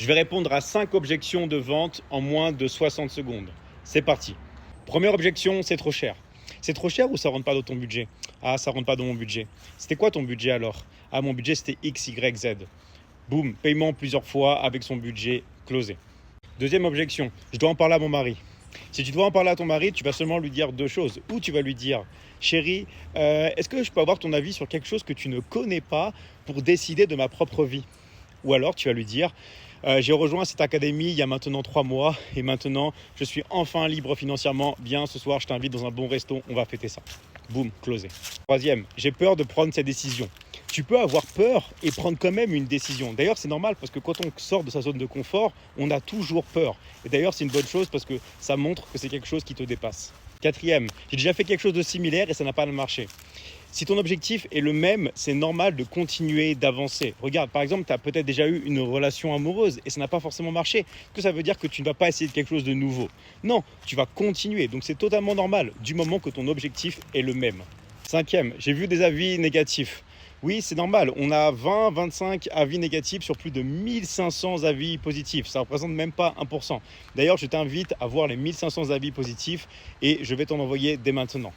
Je vais répondre à 5 objections de vente en moins de 60 secondes. C'est parti. Première objection, c'est trop cher. C'est trop cher ou ça rentre pas dans ton budget? Ah, ça rentre pas dans mon budget. C'était quoi ton budget alors? Ah, mon budget c'était X, Y, Z. Boum, paiement plusieurs fois avec son budget closé. Deuxième objection, je dois en parler à mon mari. Si tu dois en parler à ton mari, tu vas seulement lui dire deux choses. Ou tu vas lui dire, chérie, est-ce que je peux avoir ton avis sur quelque chose que tu ne connais pas pour décider de ma propre vie? Ou alors tu vas lui dire, j'ai rejoint cette académie il y a maintenant 3 mois et maintenant je suis enfin libre financièrement. Viens, ce soir je t'invite dans un bon resto, on va fêter ça. Boum, closé. Troisième, j'ai peur de prendre cette décision. Tu peux avoir peur et prendre quand même une décision. D'ailleurs, c'est normal parce que quand on sort de sa zone de confort, on a toujours peur. Et d'ailleurs, c'est une bonne chose parce que ça montre que c'est quelque chose qui te dépasse. Quatrième, j'ai déjà fait quelque chose de similaire et ça n'a pas marché. Si ton objectif est le même, c'est normal de continuer d'avancer. Regarde, par exemple, tu as peut-être déjà eu une relation amoureuse et ça n'a pas forcément marché. Est-ce que ça veut dire que tu ne vas pas essayer de quelque chose de nouveau? Non, tu vas continuer. Donc c'est totalement normal du moment que ton objectif est le même. Cinquième, j'ai vu des avis négatifs. Oui, c'est normal. On a 20-25 avis négatifs sur plus de 1500 avis positifs. Ça ne représente même pas 1%. D'ailleurs, je t'invite à voir les 1500 avis positifs et je vais t'en envoyer dès maintenant.